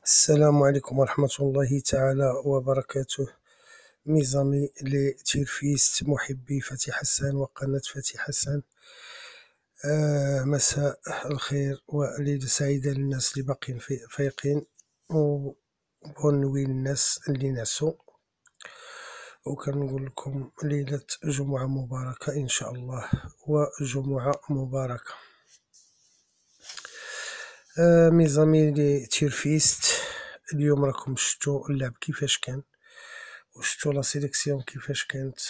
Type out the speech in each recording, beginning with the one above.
السلام عليكم ورحمة الله تعالى وبركاته. ميزامي لي تيرفيست محبي فتي حسان وقناة فتي حسان. مساء الخير وليلة سعيدة للناس اللي باقيين فايقين، ونوي الناس اللي نعسوا، وكنقول لكم ليلة جمعة مباركة إن شاء الله، وجمعة مباركة. ميزامي لي تيرفيست، اليوم راكم شفتوا اللعب كيفاش كان، وشفتوا لا سيليكسيون كيفاش كانت.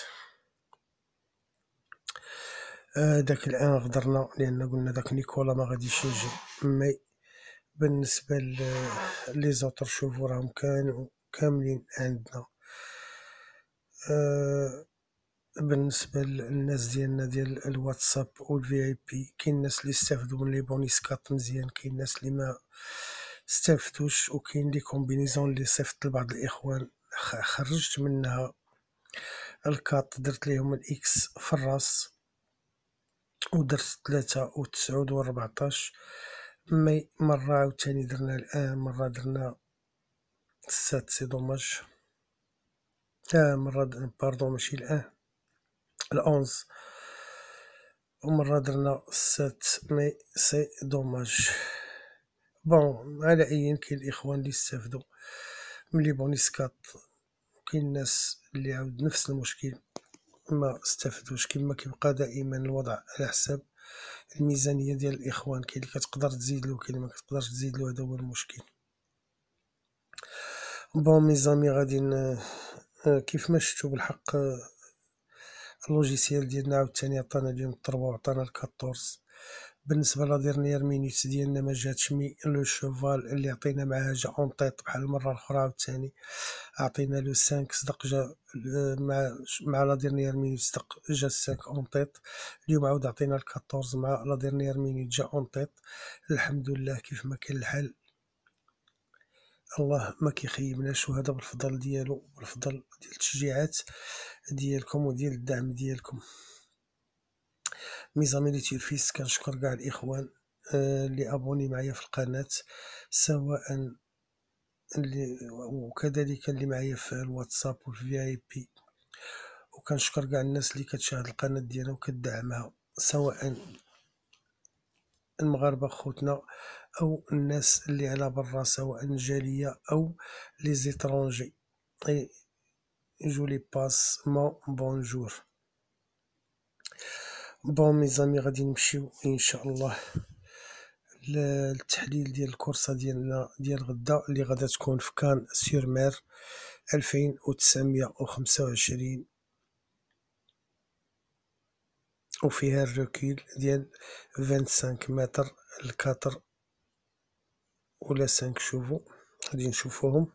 داك الان غدرنا لان قلنا داك نيكولا ما غاديش يجي، مي بالنسبه لي زوتر شوفو راهم كانوا كاملين عندنا. بالنسبه للناس ديالنا ديال الواتساب والفي اي بي، كاين الناس اللي استافدوا من لي بونيسكات مزيان، كاين الناس اللي ما استافدوش، وكاين لي كومبينيزون اللي صيفط لبعض الاخوان خرجت منها الكات، درت ليهم الاكس في الراس ودرت 93 و14. مي مرة عاوتاني درنا الآن، مرة درنا 7 سي دوماج. مرة باردون ماشي الآن، 11، ومرة درنا 7 مي سي دوماج. بون على أيا كاين الإخوان اللي استافدو من لي بونيسكات، كاين الناس اللي عاود نفس المشكل ما استفدوش. كما كيبقى دائما الوضع على حساب الميزانية ديال الإخوان، كاين اللي كتقدر تزيدلو، كاين اللي مكتقدرش تزيدلو، هذا هو المشكل. بون ميزامي غادي كيف ما شفتو بالحق، اللوجيسيال ديالنا عاوتاني عطانا اليوم الضربة وعطانا الكاطورز. بالنسبة لا ديرنيير مينوت ديالنا ما جاتش، مي لو شوفال اللي عطينا معاه جا اون طيط بحال المرة الأخرى، عاوتاني عطينا لو 5 صدق جا مع لا ديرنيير مينوت صدق جا 5 اون طيط. اليوم عاود عطينا الكاطورز مع لا ديرنيير مينوت جا اون طيط. الحمد لله كيف ما كان الحال، الله ما كيخيبناش، وهذا بالفضل ديالو، بالفضل ديال التشجيعات ديالكم وديال الدعم ديالكم. ميزامي لي تيرفيس، كنشكر كاع الاخوان اللي ابوني معايا في القناه، سواء اللي وكذلك اللي معايا في الواتساب والفي اي بي، وكنشكر كاع الناس اللي كتشاهد القناه ديالنا وكتدعمها، سواء المغاربه خوتنا او الناس اللي على برا، سواء الجاليه او لي زيترونجي. جو لي باس مون بونجور. بون ميزامي غادي نمشيو ان شاء الله للتحليل ديال الكورسة ديالنا ديال غدا، اللي غادا تكون في كان سير مير 2925، وفيها الروكيل ديال 25 متر ل4 ولا 5 شوفو. غادي نشوفوهم.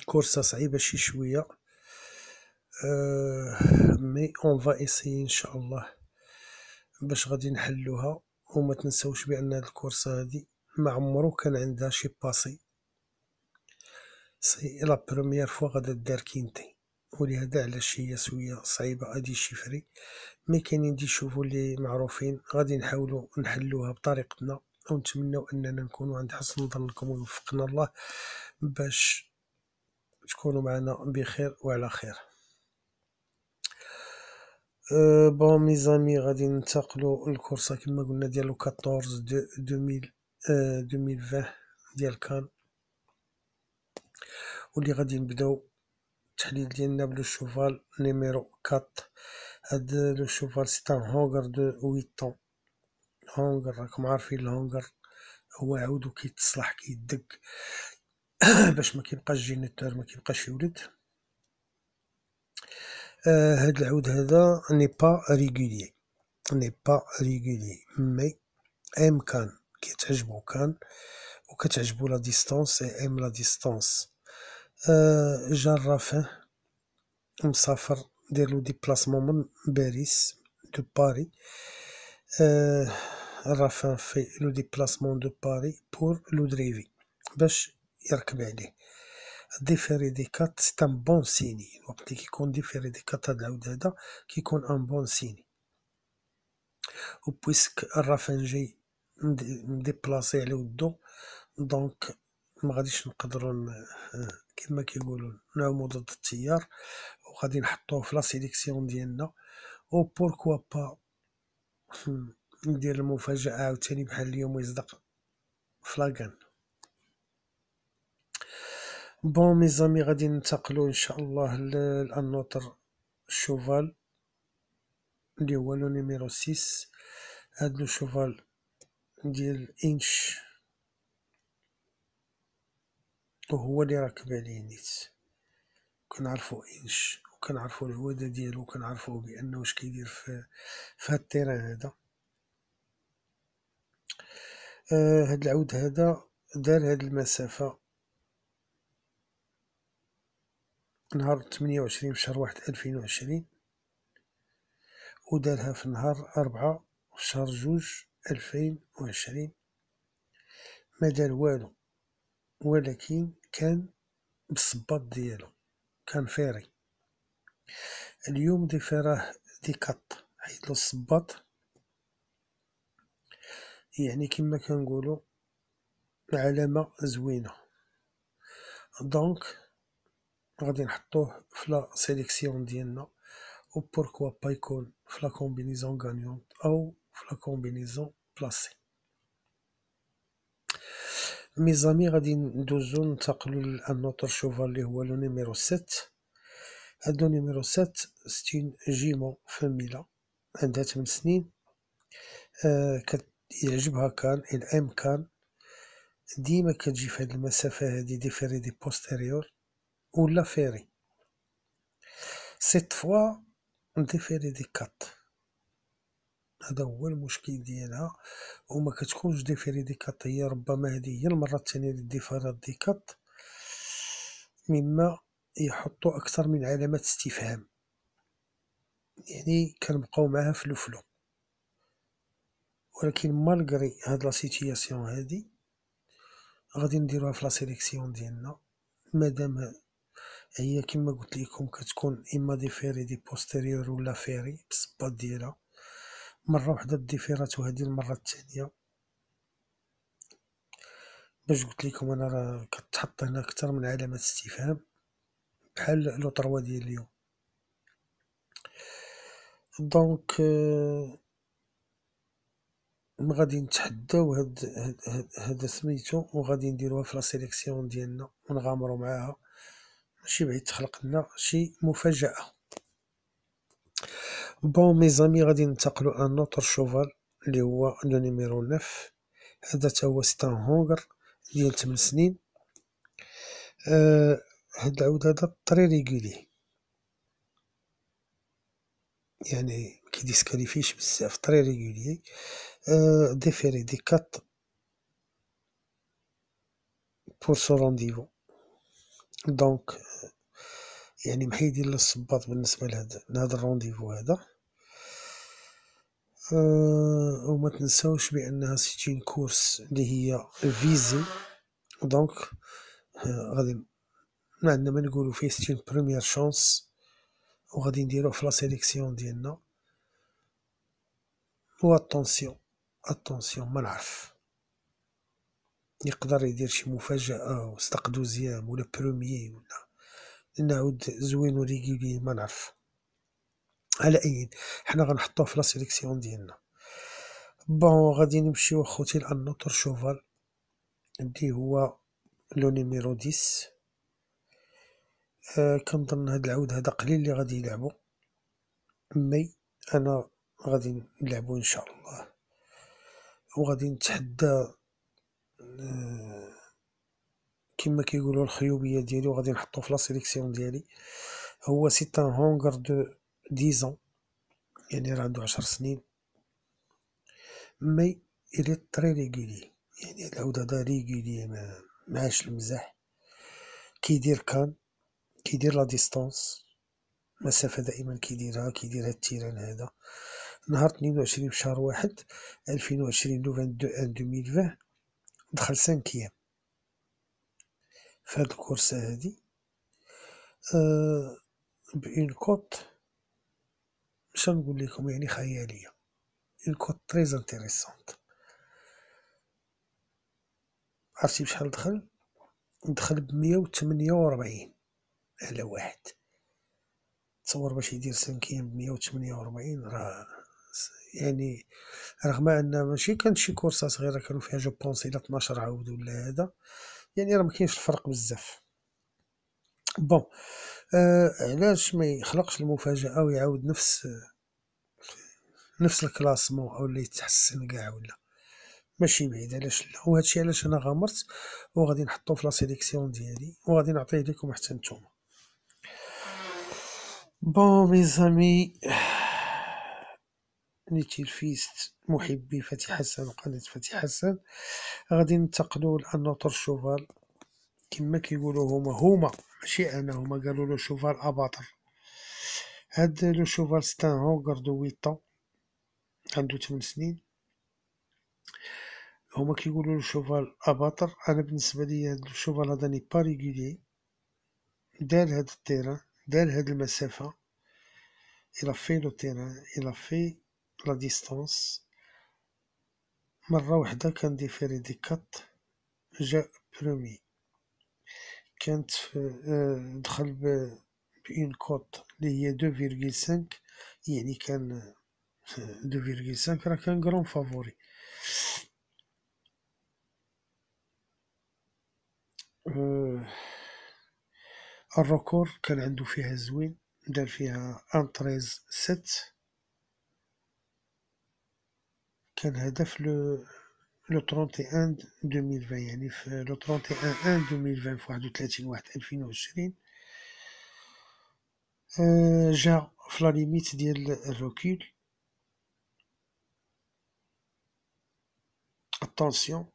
كورسة صعيبة شي شوية، مي اون فا اسيي ان شاء الله باش غادي نحلوها. وما تنسوش بان هاد الكورسة هادي ما عمرو كان عندها شي باسي، سي لا بروميير فوا غادا دار كينتي، ولهذا علاش هي شوية صعيبة. غادي شيفري، مي كاينين دي شوفو اللي معروفين، غادي نحاولو نحلوها بطريقتنا، ونتمنوا اننا نكونوا عند حسن ظنكم ويوفقنا الله باش تكونوا معنا بخير وعلى خير. بون ميزامي غادي ننتقلوا للكورسة كما قلنا ديال 14 دو 2020 ديال كان، واللي غادي نبداو التحليل ديالنا بلو شوفال نيميرو 4. هاد لو شوفال سي ان هونغر دو 8 طون. هونغر راكم عارفين الهونغر هو عود وكيتصلح كيدق باش ما كيبقاش جينيتور، ما كيبقاش يولد. هاد العود هذا ني با ريغولي، ني با ريغولي، مي ام كان كيتعجبو كان وكتعجبو لا ديستونس، ام لا ديستونس. جا الرافع مسافر ديرلو ديبلاسمون من باريس دو باري. الرافع في لو ديبلاسمون دو باري بور لو دريفي باش يركب عليه. ديفيري دي كات سي ان بون سيني، الوقت اللي كيكون ديفيري دي كات هاد العود هذا كيكون ان بون سيني. و بويسك الرافع جاي مديبلاصي على ودو، دونك مغاديش نقدرو كما كيقولوا نعومو ضد التيار، وغادي نحطوه في لا سيليكسيون ديالنا. و بوركوا با ندير المفاجأة عاوتاني بحال اليوم يصدق فلاغان. بون ميزامي غادي ننتقلو ان شاء الله للانوتر شوفال اللي هو لو نيميرو 6. هاد لو شوفال ديال انش وهو اللي راكب عليه نيت. كنعرفو انش وكنعرفو الهوادة ديالو، وكنعرفوه بانه واش كيدير في هاد التيران هذا. هاد العود هذا دار هاد المسافة نهار 28 في شهر 1 2020، ودارها في نهار 4 في شهر 2 2020. ما دار والو، ولكن كان بالصباط ديالو كان فيري. اليوم ديفيراه ديكات حيدلو الصباط، يعني كما كنقولو علامة زوينة. دونك غادي نحطوه في لا سيليكسيون ديالنا، و بوركوا با يكون في لا كومبينيزون غانيونت او في لا كومبينيزون بلاسي. ميزامي غادي ندوزو ننتقلو للانوتر شوفال اللي هو لو نيميرو 7. هاد لو نيميرو 7 ستين جيمون فاميلا، عندها 8 سنين. يعجبها كان الام كان ديما كتجي في هاد المسافة هادي دي فيري دي بوستيريور ولا فيري. سيت فوا دي فيري دي كات، هذا هو المشكل ديالها. وما كتكونش دي فيري دي كات، هي ربما هذه هي المرة الثانية للديفارات دي كات، مما يحطوا أكثر من علامة استفهام، يعني كنبقاو معاها في الفلو. ولكن مالغري هاد لا سيتياسيون هادي غادي نديروها في لا سيليكسيون ديالنا، مادام هي كما قلت لكم كتكون اما دي فيري دي بوستيريور ولا فيري بالصباط ديالها. مرة وحدة الديفيرات، وهذه المرة الثانية باش قلت لكم انا راه كتحط هنا اكثر من علامة استفهام بحال لو طروا ديال اليوم. دونك غادي نتحداو هاد سميتو، وغادي نديروها في لا سيليكسيون ديالنا ونغامرو معاها، ماشي بعيد تخلق لنا شي مفاجأة. بون ميزامي غادي ننتقلو ان نوتر شوفال اللي هو لو نيميرو 9. هذا تا هو ستان هونغر ديال 8 سنين. هاد العود هذا طري ريغولي، يعني مكيديسكاليفيش بزاف، طري ريغولي. ديفيري دي كات بور سو رونديفو. دونك يعني محيدين للصباط بالنسبة لهذا الرونديفو هذا. وما تنساوش بأنها سيتين كورس اللي هي فيزي، دونك غادي ما عندنا ما نقولو فيه سيتين بروميير شونس، وغادي نديروه في لا سيليكسيون ديالنا. و اتونسيون ما نعرف، يقدر يدير شي مفاجأة وصدق دوزيام ولا بروميي ولا نعود زوين وريغولي ما نعرف. على اي حنا غنحطوه في لا سيليكسيون ديالنا. بون غادي نمشيو اخوتي لانوتر شوفال اللي هو لو نيميرو 10. كنظن هاد العود هذا قليل اللي غادي يلعبو، مي انا غادي نلعبو ان شاء الله، وغادي نتحدى كما كيقولوا الخيوبيه ديالي، وغادي نحطو في لا سيليكسيون ديالي. هو سي ان هونغر دو 10 ans، يعني راه عنده 10 سنين، مي إلي طري ريغولي، يعني هاد العود هذا ريغولي معاش المزاح. كيدير لا ديستونس، مسافة دائما كيدير هاد التيران هذا. نهار 22 في شهر 1 2020 لو 22 2020 دخل 5 في هاد الكورسة هادي بإون كوت، باش نقول لكم يعني خيالية، اون كوت تري انتريسونت. عرفتي بشحال دخل ب148 على واحد. تصور باش يدير 5 ب148 راه يعني، رغم ان ماشي كانت شي كورسه صغيره كانوا فيها جو بونسي الى 12 عاود ولا هذا، يعني راه مكاينش الفرق بزاف. بون علاش ما يخلقش المفاجاه ويعاود نفس الكلاسمون او اللي يتحسن كاع ولا ماشي بعيد، علاش لا. وهادشي علاش انا غامرت وغادي نحطو في لا سيليكسيون ديالي وغادي نعطيه لكم حتى نتوما. بون مي زامي، نيتيلفيست محبي فتحي حسن وقناة فتحي حسن، غادي ننتقلو لانوتر شوفال كما كيقولو هما ماشي انا، هما قالوا له شوفال اباطر. هاد لو شوفال ستان هوغر دو 8 طون، عنده 8 سنين. هما كيقولوا له شوفال اباطر. انا بالنسبه لي هاد الشوفال هذا ني با ريغولي، دار هاد التيران، دار هاد المسافه، الى في لو تيران، الى في لا ديستانس. مره واحده كان ديفيري دي كات، جا برومي. كانت دخل بإون كوت اللي هي 2,5، يعني كان 2,5 راه كان كرون فافوري. الركور كان عنده فيها زوين، دار فيها 1:13.7. كان هذا في لو 31 2020، يعني في لو 31 2020 في 31/1/2020. جا في لا ليميت ديال الروكيل. اتونسيون،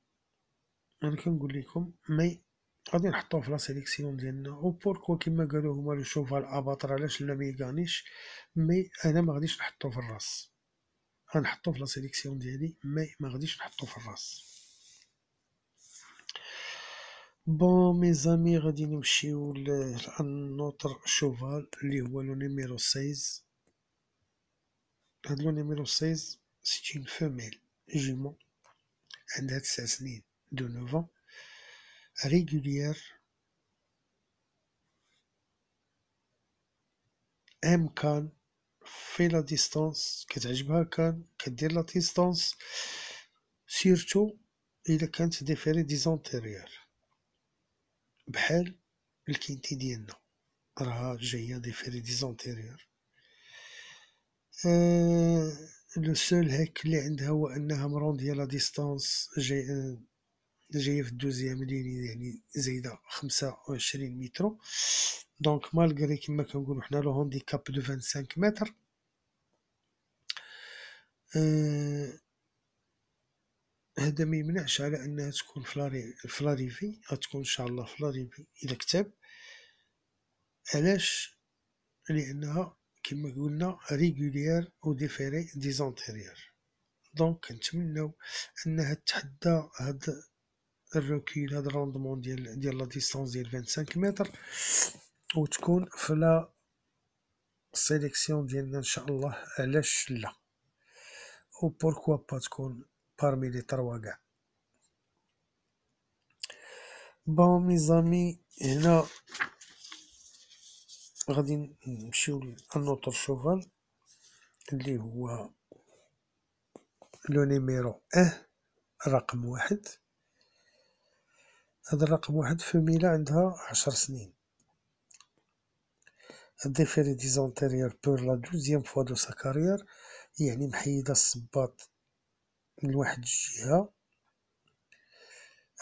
انا كنقول لكم مي غادي نحطوه في لا سيليكسيون ديالنا، و بوركوا كيما قالوا هما لو شوفال اباطر علاش لا ما يغانيش. مي انا ما غاديش نحطو في الراس، غنحطو في لا سيليكسيون ديالي، مي ما غاديش نحطو في الراس. بون مي زامي، غادي نمشيو لنوتر شوفال اللي هو لو نيميرو 16. هاد لو نيميرو 16 سي اون فيميل جيمون، عندها 9 سنين دو 9 ريغوليير. كان في لا ديستانس، كتعجبها كان كدير لا ديستانس، سيرتو الا كانت ديفيري دي زونتيريور بحال الكينتي ديالنا، راها جايه ديفيري دي زونتيريور. لو سول هاك اللي عندها هو انها مرونديه لا ديستانس، جايه في الدوزيام ليني، يعني زايده 25 متر. دونك مالغري كما كنقولو حنا لو هانديكاب دو 25 متر، هذا ما يمنعش على انها تكون في لاريفي، غتكون ان شاء الله في لاريفي الى كتاب. علاش؟ لانها كما قلنا ريغوليير و ديفيري دي زونتيريور. دونك كنتمناو انها تحدى هاد الروكيل، هاد الروندمون ديال لا ديستونس ديال 25 متر، و تكون في لا سيليكسيون ديالنا ان شاء الله. علاش لا؟ و بوركوا با تكون بارمي لي تروا كاع. بون مي زامي، هنا غادي نمشيو للنوتر شوفال اللي هو لو نيميرو رقم 1. هذا الرقم 1 فيميلا عندها 10 سنين، ديفيري دي زونتيريور بور لا دوزيام فوا دو سا كارير، يعني محيدة الصباط من واحد الجهة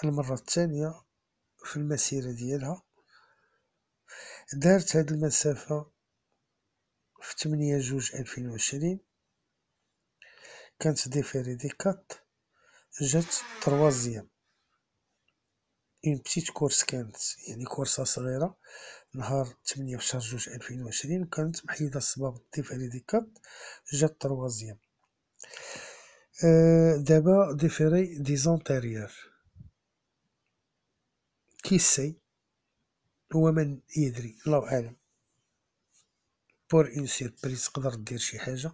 المرة الثانية في المسيرة ديالها. دارت هاد المسافة في 8/2/2020، كانت ديفيري دي 4، جات تروازيام. اون بتيت كورس كانت، يعني كورسة صغيرة، نهار 8 في شهر 2/2020، كانت محيدة الصباب ديفيري دي 4، جات تروازيام. دابا ديفيري دي زونتيريور، كي سي هو من يدري، الله أعلم. بور اون سيربريز تقدر دير شي حاجة.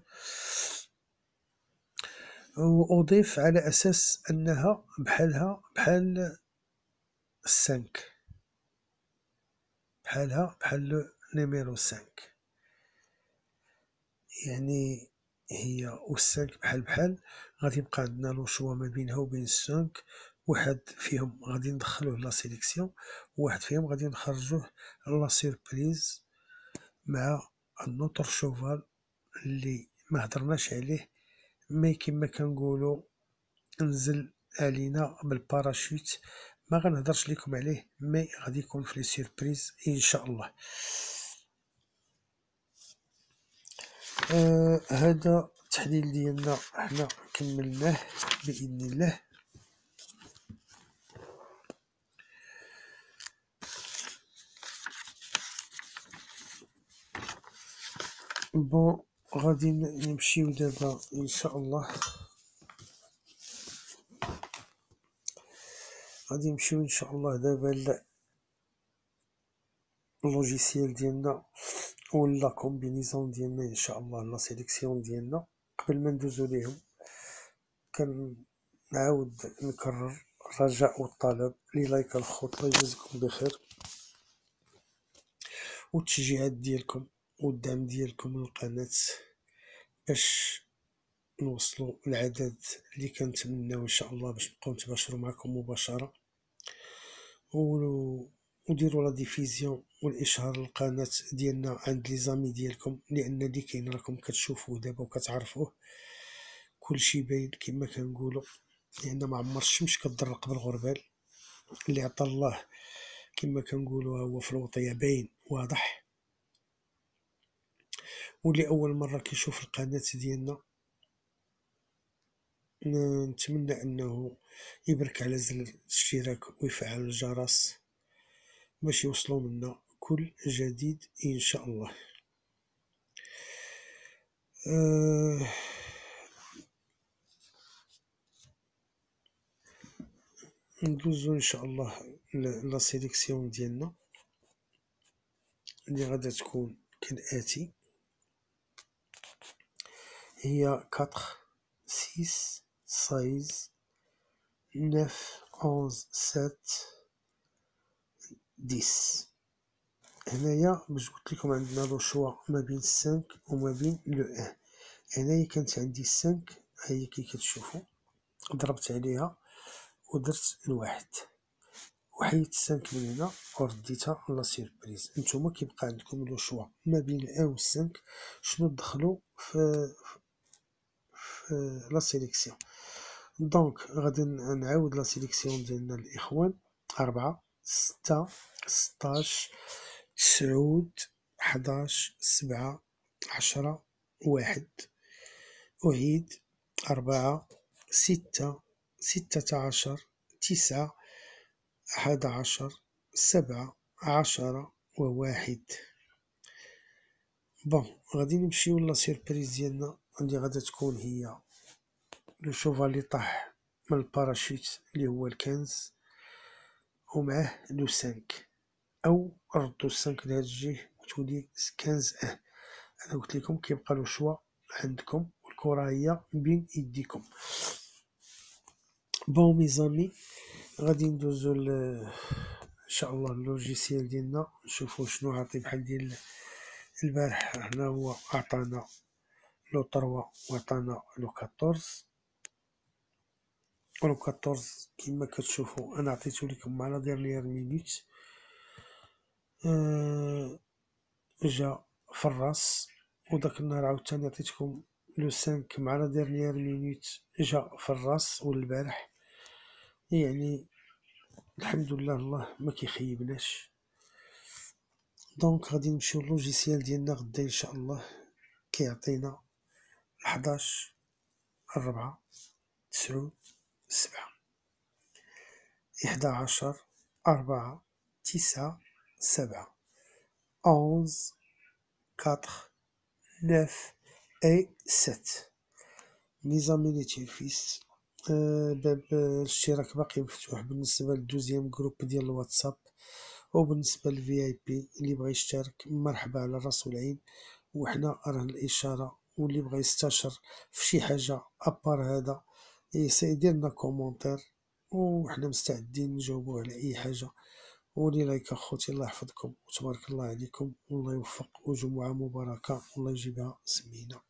وأضيف على أساس أنها بحالها بحال 5 بحالها بحال لو نيميرو 5، يعني هي و 5 بحال غادي يبقى عندنا لو شوا ما بينها وبين 5. واحد فيهم غادي ندخلوه لا سيليكسيون، وواحد فيهم غادي نخرجوه لا سيربريز مع النوتر شوفال اللي ما هضرناش عليه، مي كما كنقولوا نزل علينا بالباراشوت. ما غنهضرش لكم عليه، مي غادي يكون في لي سيربريز ان شاء الله. هذا التحليل ديالنا حنا كملناه باذن الله. بون غادي نمشيو دابا ان شاء الله، غادي نمشيو ان شاء الله دابا اللوجيسيال ديالنا ولا كومبينيزون ديالنا ان شاء الله، لا سيليكسيون ديالنا. قبل ما ندوزو ليهم كنعاود نكرر الرجاء والطلب لايك الخطوة يجزيكم بخير، والتشجيعات ديالكم والدعم ديالكم للقناة باش نوصلوا العدد اللي كنتمناو ان شاء الله، باش نبقاو نتباشروا معكم مباشرة، وديروا لا ديفيزيون والاشهار للقناة ديالنا عند لي زامي ديالكم، لان اللي كاين راكم كتشوفوه دابا وكتعرفوه، كلشي باين كما كنقولوا، لان ما عمر الشمس كتضرق بالغربال. اللي عطا الله كما كنقولوا هو في الوطية باين واضح. واللي اول مره كيشوف القناه ديالنا نتمنى انه يبرك على زر الاشتراك ويفعل الجرس باش يوصلوا منا كل جديد ان شاء الله. ندوزو ان شاء الله لا سيليكسيون ديالنا اللي غادا تكون كالاتي: هي 4 6 16 9 11 7 10. هنايا باش قلت لكم عندنا لو شوا ما بين 5 وما بين لو 1. هنايا كانت عندي 5، هي كي كتشوفوا ضربت عليها ودرت الواحد وحيدت 5 من هنا ورديتها لا سيربريز. نتوما كيبقى عندكم لو شوا ما بين 1 و 5 شنو تدخلوا في لا سيليكسيون. دونك غادي نعاود لا سيليكسيون ديالنا الاخوان: 4 6 16 9 11 7 10 1. أعيد: 4 6 16 9 11 7 10 و1. بون غادي نمشيو لا سيربريز ديالنا اللي غادا تكون هي لو شوفال اللي طاح من الباراشوت اللي هو الكنز، ومعاه لو 5، او ردو 5 لهاد الجهه وتولي 15. انا قلت لكم كيبقى لو شوا عندكم والكره هي بين يديكم. بون ميزامي غادي ندوزو ان شاء الله اللوجيسيال ديالنا، نشوفو شنو عاطي. بحال ديال البارح هنا هو عطانا لو 3 وعطانا لو 14. لو 14 كما كتشوفو انا عطيتو لكم مع لا ديرنيير مينوت، جا في الراس. وداك النهار عاوتاني عطيتكم لو 5 مع لا ديرنيير مينوت جا في الراس. والبارح يعني الحمد لله الله ما كيخيبناش. دونك غادي نمشيو اللوجيسيال ديالنا غدا ان شاء الله كيعطينا 11 4 9 7 11 4 9 7 11 4 9 et 7. نظامي لي تيلفيس. باب الاشتراك باقي مفتوح بالنسبة للدوزيام جروب ديال الواتساب، وبالنسبة للفي اي بي اللي بغى يشترك مرحبا على الراس والعين، وحنا راه الاشارة. واللي بغى يستشر في شي حاجة ابار هذا يدير لنا كومونتير وحنا مستعدين نجاوبو على أي حاجة. ولي لايك أخوتي، الله يحفظكم وتبارك الله عليكم والله يوفق، وجمعة مباركة والله يجيبها سمينة.